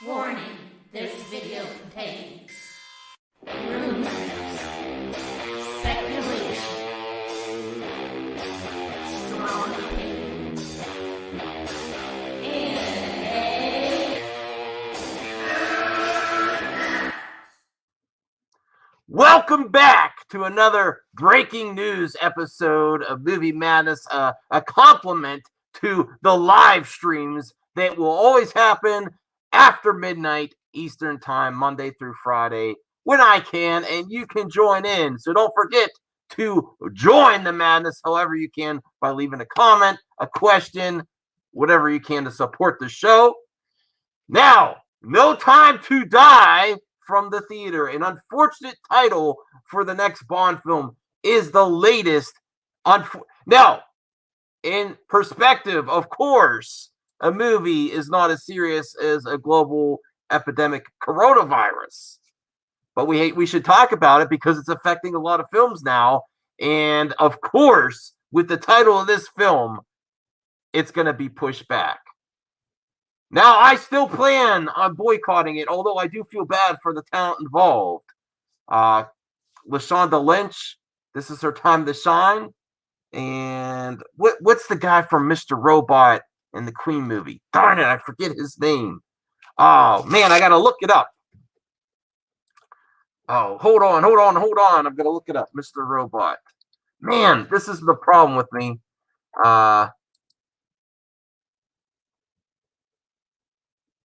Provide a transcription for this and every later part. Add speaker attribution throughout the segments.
Speaker 1: Warning, this video contains rumors, speculation, strong opinions, and
Speaker 2: welcome back to another breaking news episode of Movie Madness, a compliment to the live streams that will always happen after midnight Eastern Time, Monday through Friday, when I can, and you can join in. So don't forget to join the madness however you can by leaving a comment, a question, whatever you can to support the show. Now, No Time to Die from the theater. An unfortunate title for the next Bond film is the latest. Now, in perspective, of course, a movie is not as serious as a global epidemic coronavirus. But we should talk about it because it's affecting a lot of films now. And of course, with the title of this film, it's going to be pushed back. Now, I still plan on boycotting it, although I do feel bad for the talent involved. Lashonda Lynch, this is her time to shine. And what's the guy from Mr. Robot in the Queen movie? Darn it, I forget his name. Oh, man, I got to look it up. Oh, hold on. I'm going to look it up. Mr. Robot. Man, this is the problem with me. All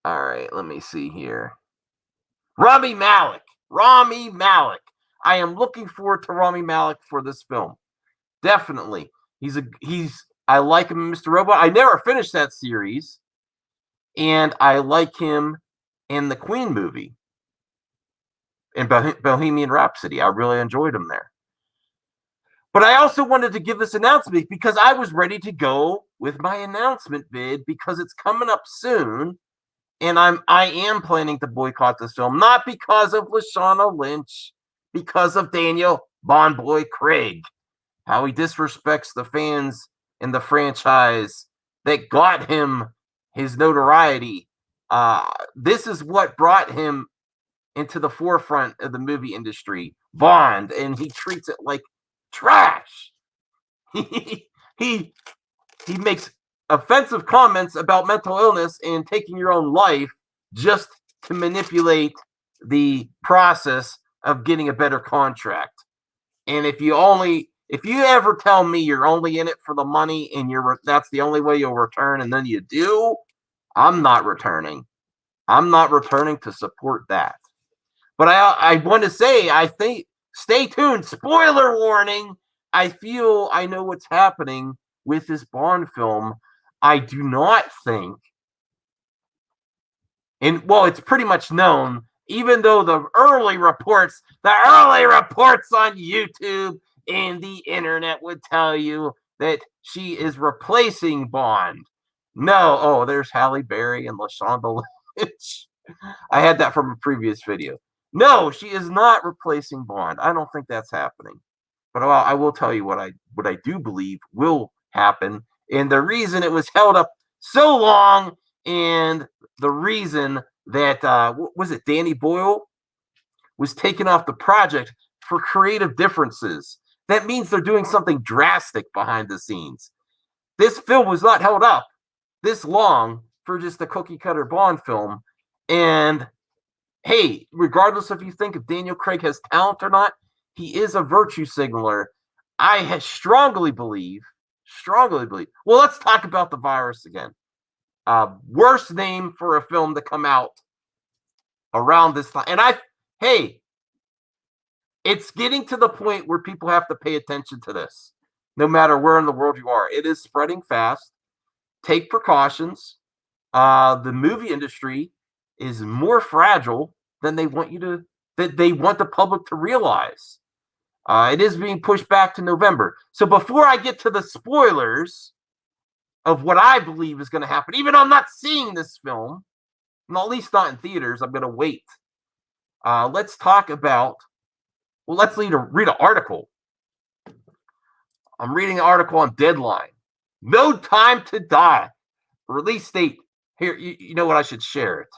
Speaker 2: right, let me see here. Rami Malek. I am looking forward to Rami Malek for this film. Definitely. I like him in Mr. Robot. I never finished that series. And I like him in the Queen movie. In Bohemian Rhapsody. I really enjoyed him there. But I also wanted to give this announcement because I was ready to go with my announcement vid because it's coming up soon. And I am planning to boycott this film, not because of Lashana Lynch, because of Daniel Bondboy Craig. How he disrespects the fans in the franchise that got him his notoriety. This is what brought him into the forefront of the movie industry, Bond, and he treats it like trash. he makes offensive comments about mental illness and taking your own life just to manipulate the process of getting a better contract. And if you ever tell me you're only in it for the money and that's the only way you'll return, and then you do, I'm not returning. I'm not returning to support that. But I want to say, I think, stay tuned. Spoiler warning. I feel I know what's happening with this Bond film. I do not think, it's pretty much known, even though the early reports on YouTube and the internet would tell you that she is replacing Bond. No, there's Halle Berry and Lashonda Lynch. I had that from a previous video. No, she is not replacing Bond. I don't think that's happening. But I will tell you what I do believe will happen, and the reason it was held up so long, and the reason that was it Danny Boyle was taken off the project for creative differences. That means they're doing something drastic behind the scenes. This film was not held up this long for just a cookie cutter Bond film. And hey, regardless if you think if Daniel Craig has talent or not, he is a virtue signaler. I strongly believe. Well, let's talk about the virus again. Worst name for a film to come out around this time. And it's getting to the point where people have to pay attention to this, no matter where in the world you are. It is spreading fast. Take precautions. The movie industry is more fragile than they want the public to realize. It is being pushed back to November. So before I get to the spoilers of what I believe is going to happen, even though I'm not seeing this film, at least not in theaters, I'm going to wait. Let's talk about, let's read an article. I'm reading an article on Deadline. No Time to Die. Release date. Here, you know what? I should share it.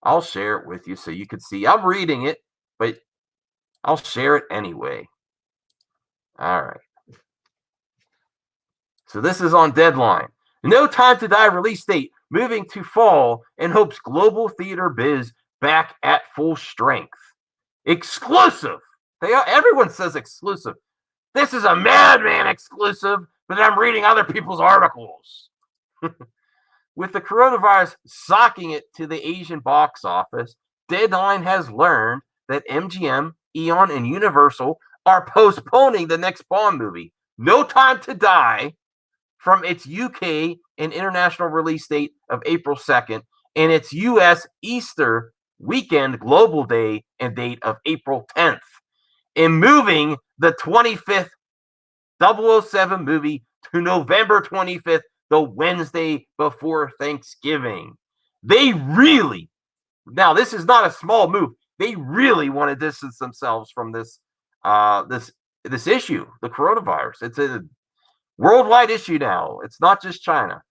Speaker 2: I'll share it with you so you can see. I'm reading it, but I'll share it anyway. All right. So this is on Deadline. No Time to Die release date moving to fall and hopes global theater biz back at full strength. Exclusive. Everyone says exclusive. This is a Madman exclusive, but I'm reading other people's articles. With the coronavirus socking it to the Asian box office, Deadline has learned that MGM, Eon, and Universal are postponing the next Bond movie, No Time to Die, from its UK and international release date of April 2nd and its US Easter weekend global day and date of April 10th, and moving the 25th 007 movie to November 25th, the Wednesday before Thanksgiving. They really, now this is not a small move. They really want to distance themselves from this issue, the coronavirus. It's a worldwide issue now. It's not just China.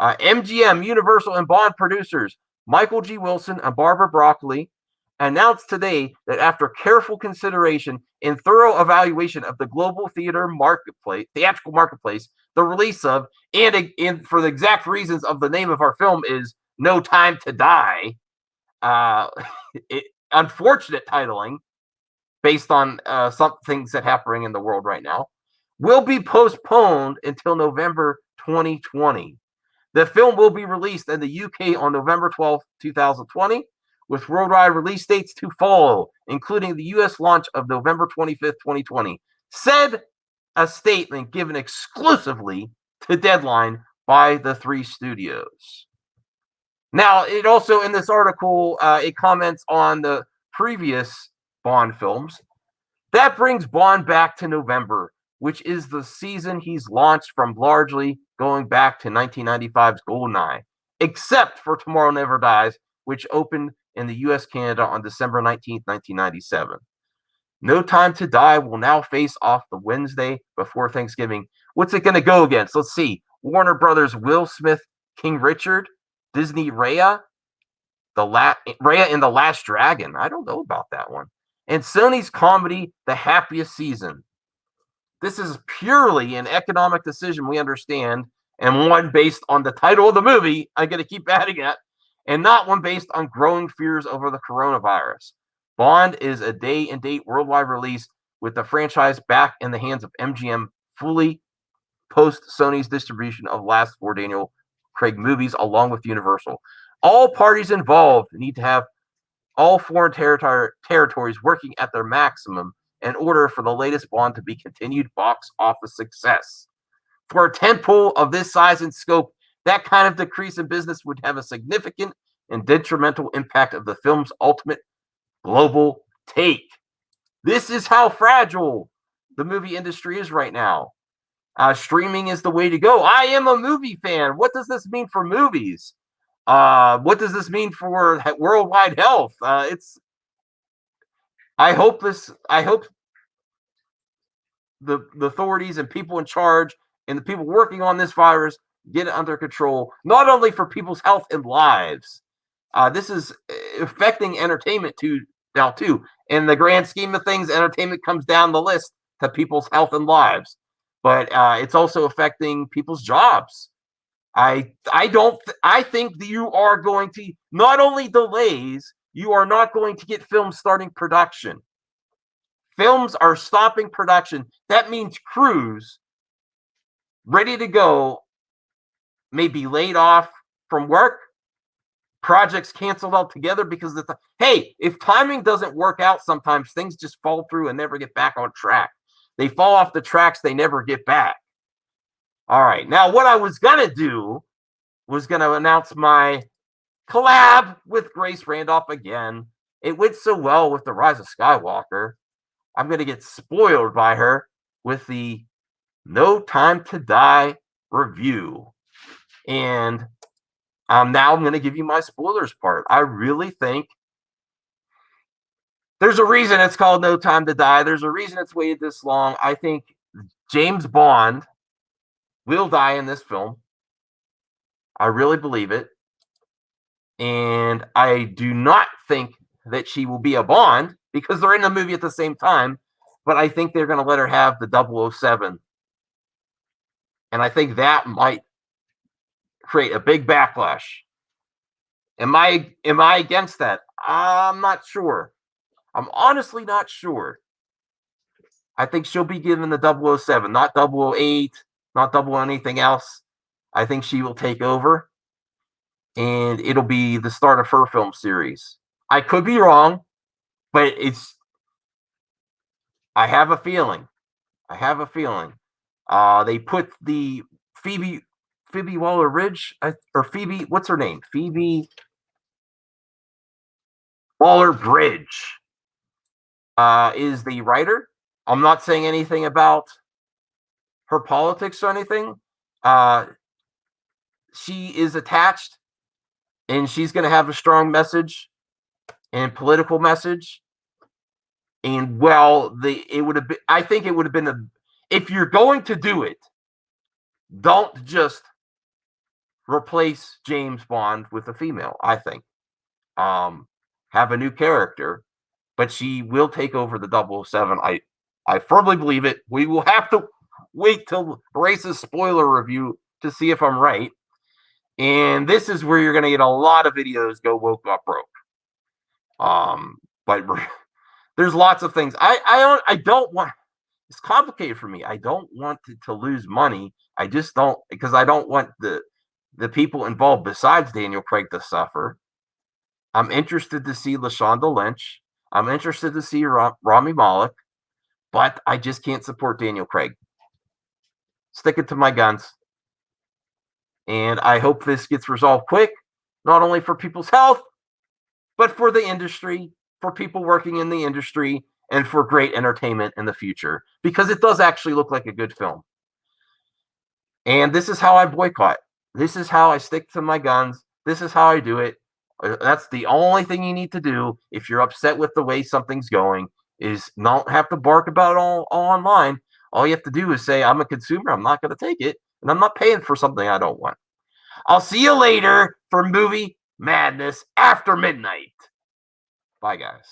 Speaker 2: MGM, Universal, and Bond producers Michael G. Wilson and Barbara Broccoli announced today that after careful consideration and thorough evaluation of the global theatrical marketplace, the release of, and for the exact reasons of the name of our film is No Time to Die, unfortunate titling based on some things that happening in the world right now, will be postponed until November 2020. The film will be released in the UK on November 12th, 2020, with worldwide release dates to follow, including the US launch of November 25th, 2020, said a statement given exclusively to Deadline by the three studios. Now, it also, in this article, it comments on the previous Bond films. That brings Bond back to November, which is the season he's launched from, largely going back to 1995's GoldenEye, except for Tomorrow Never Dies, which opened in the US, Canada on December 19th, 1997. No Time to Die will now face off the Wednesday before Thanksgiving. What's it going to go against? Let's see. Warner Brothers' Will Smith, King Richard, Disney Raya, Raya and the Last Dragon. I don't know about that one. And Sony's comedy, The Happiest Season. This is purely an economic decision, we understand, and one based on the title of the movie. I'm going to keep adding that, and not one based on growing fears over the coronavirus. Bond is a day and date worldwide release with the franchise back in the hands of MGM, fully post Sony's distribution of last four Daniel Craig movies, along with Universal. All parties involved need to have all foreign territories working at their maximum in order for the latest Bond to be continued box office success. For a tentpole of this size and scope, that kind of decrease in business would have a significant and detrimental impact of the film's ultimate global take. This is how fragile the movie industry is right now. Streaming is the way to go. I am a movie fan. What does this mean for movies? What does this mean for worldwide health? I hope the authorities and people in charge and the people working on this virus get it under control, not only for people's health and lives. This is affecting entertainment too. In the grand scheme of things, entertainment comes down the list to people's health and lives, but it's also affecting people's jobs. I think that you are going to not only delays, you are not going to get films starting production. Films are stopping production. That means crews ready to go may be laid off from work, projects canceled altogether because hey, if timing doesn't work out, sometimes things just fall through and never get back on track. They fall off the tracks, they never get back. All right, now what I was gonna do was gonna announce my collab with Grace Randolph again. It went so well with The Rise of Skywalker. I'm gonna get spoiled by her with the No Time to Die review. And now I'm going to give you my spoilers part. I really think there's a reason it's called No Time to Die. There's a reason it's waited this long. I think James Bond will die in this film. I really believe it. And I do not think that she will be a Bond because they're in the movie at the same time. But I think they're going to let her have the 007. And I think that might create a big backlash. Am I against that? I'm not sure. I'm honestly not sure. I think she'll be given the 007, not 008, not 00 anything else. I think she will take over, and it'll be the start of her film series. I could be wrong, but I have a feeling. I have a feeling. They put the Phoebe Waller-Bridge, or Phoebe, what's her name? Phoebe Waller-Bridge is the writer. I'm not saying anything about her politics or anything. She is attached, and she's going to have a strong message and political message. And it would have been. I think it would have been if you're going to do it, don't just replace James Bond with a female. I think have a new character, but she will take over the 007. I firmly believe it. We will have to wait till Race's spoiler review to see if I'm right. And this is where you're going to get a lot of videos go woke up broke. But there's lots of things. I don't want. It's complicated for me. I don't want to lose money. I just don't, because I don't want the people involved besides Daniel Craig to suffer. I'm interested to see LaShonda Lynch. I'm interested to see Rami Malek, but I just can't support Daniel Craig. Sticking to my guns. And I hope this gets resolved quick, not only for people's health, but for the industry, for people working in the industry, and for great entertainment in the future, because it does actually look like a good film. And this is how I boycott. This is how I stick to my guns. This is how I do it. That's the only thing you need to do if you're upset with the way something's going, is not have to bark about it all online. All you have to do is say, I'm a consumer. I'm not going to take it. And I'm not paying for something I don't want. I'll see you later for Movie Madness After Midnight. Bye, guys.